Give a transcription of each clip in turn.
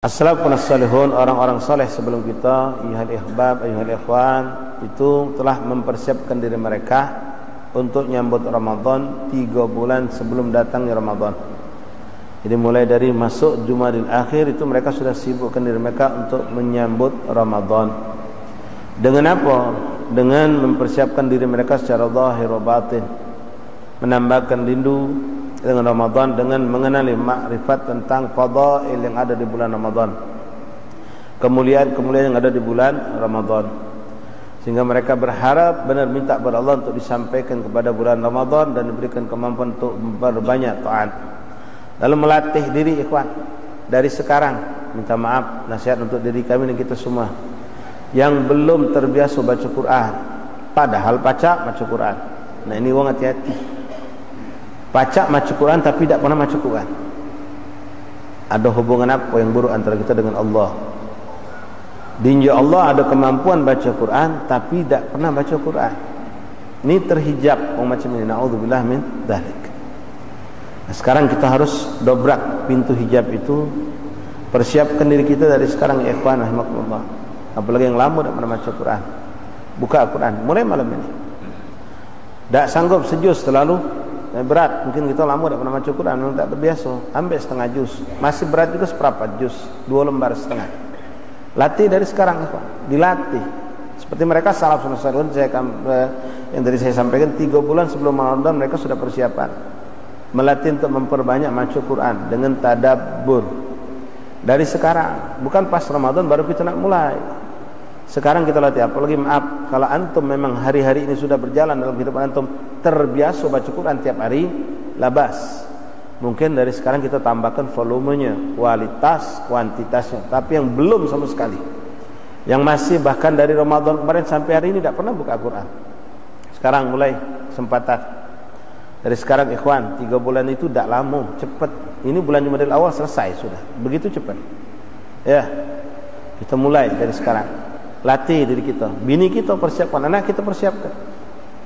As-salafun as-salihun, orang-orang saleh sebelum kita, ayyuhal ihbab, ayyuhal ikhwan, itu telah mempersiapkan diri mereka untuk nyambut Ramadan 3 bulan sebelum datangnya Ramadan. Jadi mulai dari masuk Jumadil Akhir itu mereka sudah sibukkan diri mereka untuk menyambut Ramadan. Dengan apa? Dengan mempersiapkan diri mereka secara zahir wa batin, menambahkan rindu dengan Ramadan, dengan mengenali makrifat tentang fadail yang ada di bulan Ramadan, kemuliaan-kemuliaan yang ada di bulan Ramadan, sehingga mereka berharap benar minta kepada Allah untuk disampaikan kepada bulan Ramadan dan diberikan kemampuan untuk berbanyak taat. Lalu melatih diri ikhwan dari sekarang, minta maaf, nasihat untuk diri kami dan kita semua yang belum terbiasa baca Quran, padahal baca Quran. Nah ini wong hati-hati, baca Quran tapi tidak pernah baca Quran. Ada hubungan apa yang buruk antara kita dengan Allah? Dinja Allah ada kemampuan baca Quran tapi tidak pernah baca Quran. Ini terhijab orang macam ini, naudzubillah min dzalik. Nah, sekarang kita harus dobrak pintu hijab itu. Persiapkan diri kita dari sekarang ya ikhwan rahimakumullah. Apalagi yang lama tidak pernah baca Quran, buka Quran mulai malam ini. Tak sanggup sejus terlalu berat, mungkin kita lama tidak pernah baca Quran, memang tak terbiasa. Ambil setengah juz, masih berat juga seperempat juz, 2 lembar setengah. Latih dari sekarang, dilatih. Seperti mereka salaf salihun, yang tadi saya sampaikan 3 bulan sebelum Ramadan mereka sudah persiapan, melatih untuk memperbanyak baca Quran dengan tadabbur. Dari sekarang, bukan pas Ramadan baru kita nak mulai. Sekarang kita latih. Apalagi maaf, kalau antum memang hari-hari ini sudah berjalan dalam kehidupan antum terbiasa baca Quran tiap hari, labas. Mungkin dari sekarang kita tambahkan volumenya, kualitas, kuantitasnya. Tapi yang belum sama sekali, yang masih bahkan dari Ramadan kemarin sampai hari ini tidak pernah buka Quran, sekarang mulai kesempatan. Dari sekarang ikhwan, 3 bulan itu tidak lama, cepat. Ini bulan Jumadil Awal selesai sudah, begitu cepat. Ya, kita mulai dari sekarang. Latih diri kita, bini kita persiapkan, anak kita persiapkan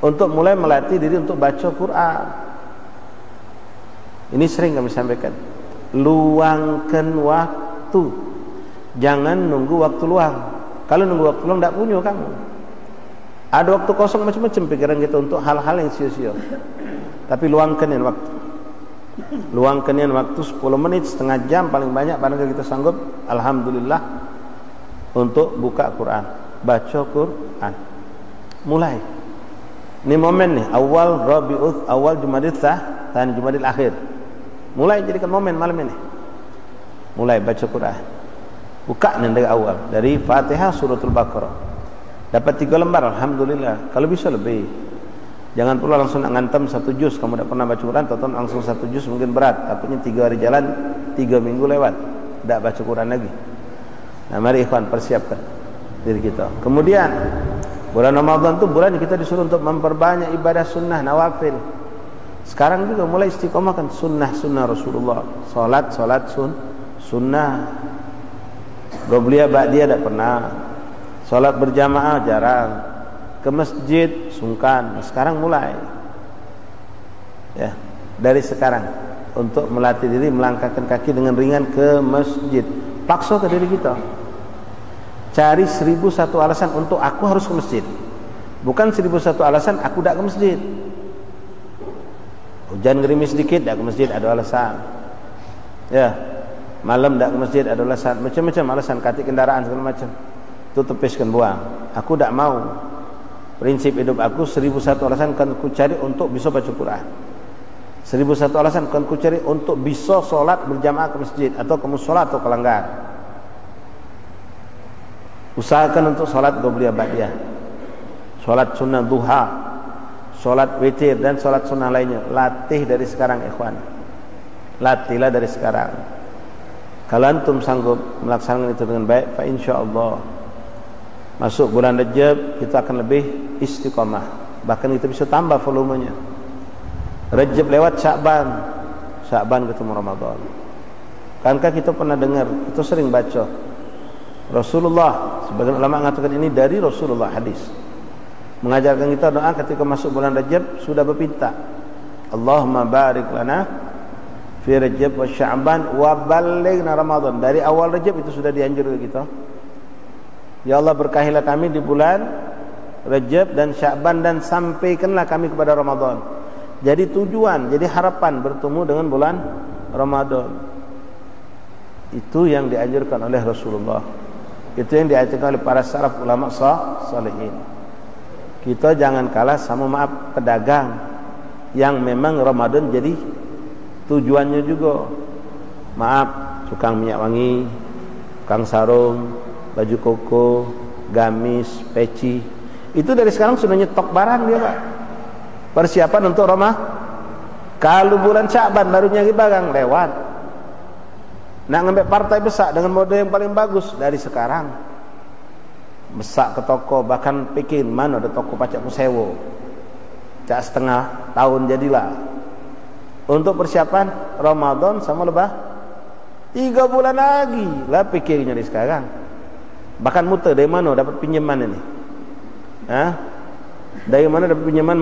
untuk mulai melatih diri untuk baca Quran. Ini sering kami sampaikan, luangkan waktu, jangan nunggu waktu luang. Kalau nunggu waktu luang tidak punya kamu. Ada waktu kosong macam-macam pikiran kita untuk hal-hal yang sia-sia. Tapi luangkan yang waktu, luangkan yang waktu 10 menit, setengah jam paling banyak, barangkali kita sanggup, alhamdulillah, untuk buka Quran, baca Quran. Mulai. Ini momen nih, awal Rabiul awal Jumadil dan Jumadil Akhir. Mulai jadikan momen malam ini. Mulai baca Quran. Buka nih dari awal, dari Fatihah suratul Baqarah. Dapat 3 lembar, alhamdulillah. Kalau bisa lebih. Jangan perlu langsung ngantem 1 juz. Kamu tidak pernah baca Quran, tonton langsung 1 juz mungkin berat. Takutnya 3 hari jalan, 3 minggu lewat, tidak baca Quran lagi. Nah, mari ikhwan persiapkan diri kita. Kemudian bulan Ramadan itu bulan kita disuruh untuk memperbanyak ibadah sunnah nawafil. Sekarang juga mulai istiqomahkan sunnah Rasulullah. Salat sunnah. Qobliyah ba'diyah tidak pernah. Salat berjamaah jarang. Ke masjid sungkan. Nah, sekarang mulai. Ya, dari sekarang untuk melatih diri melangkahkan kaki dengan ringan ke masjid. Paksa ke diri kita. Cari 1001 alasan untuk aku harus ke masjid. Bukan 1001 alasan aku tidak ke masjid. Hujan gerimis sedikit tidak ke masjid, ada alasan. Ya, malam tidak ke masjid, ada alasan. Macam-macam alasan, katik kendaraan segala macam. Itu tepiskan, buang. Aku tidak mau. Prinsip hidup aku 1001 alasan kan aku cari untuk bisa baca Quran. 1001 alasan kan aku cari untuk bisa solat berjamaah ke masjid atau ke musola atau ke langgar. Usahakan untuk solat qobliyah ba'diyah, solat sunnah duha, solat witir dan solat sunnah lainnya. Latih dari sekarang ikhwan, latihlah dari sekarang. Kalau antum sanggup melaksanakan itu dengan baik, fa insyaallah masuk bulan Rajab kita akan lebih istiqomah, bahkan kita bisa tambah volumenya. Rajab lewat, Sya'ban ketemu Ramadan. Kankah kita pernah dengar, kita sering baca Rasulullah, sebagian ulama mengatakan ini dari Rasulullah, hadis mengajarkan kita doa ketika masuk bulan Rajab sudah berpinta, Allahumma barik lana fi fi Rajab wa Sya'ban wa ballighna Ramadan. Dari awal Rajab itu sudah dianjurkan kita. Ya Allah, berkahilah kami di bulan Rajab dan Sya'ban dan sampaikanlah kami kepada Ramadan. Jadi tujuan, jadi harapan bertemu dengan bulan Ramadan. Itu yang dianjurkan oleh Rasulullah. Itu yang diajarkan oleh para salaf ulama salihin. Kita jangan kalah sama pedagang yang memang Ramadan jadi tujuannya juga. Maaf, tukang minyak wangi, tukang sarung, baju koko, gamis, peci. Itu dari sekarang sudah nyetok barang dia, Pak. Persiapan untuk Ramadan. Kalau bulan Sya'ban baru nyari barang, lewat. Nak ngambil partai besar dengan model yang paling bagus dari sekarang. Besak ke toko, bahkan pikir mana ada toko pacak kusewo. Cak setengah tahun jadilah. Untuk persiapan Ramadan sama lebah 3 bulan lagi lah pikirnya dari sekarang. Bahkan muter dari mana dapat pinjaman ini? Dari mana dapat pinjaman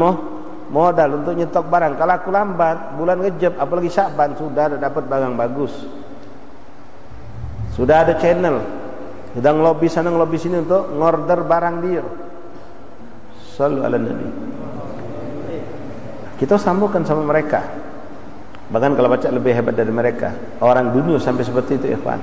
modal untuk nyetok barang? Kalau aku lambat bulan Rajab apalagi Sya'ban sudah ada dapat barang bagus. Sudah ada channel, sedang lobby sana lobby sini untuk ngorder barang dia. Sallu ala Nabi. Kita sambungkan sama mereka. Bahkan kalau baca lebih hebat dari mereka. Orang dunia sampai seperti itu, ikhwan.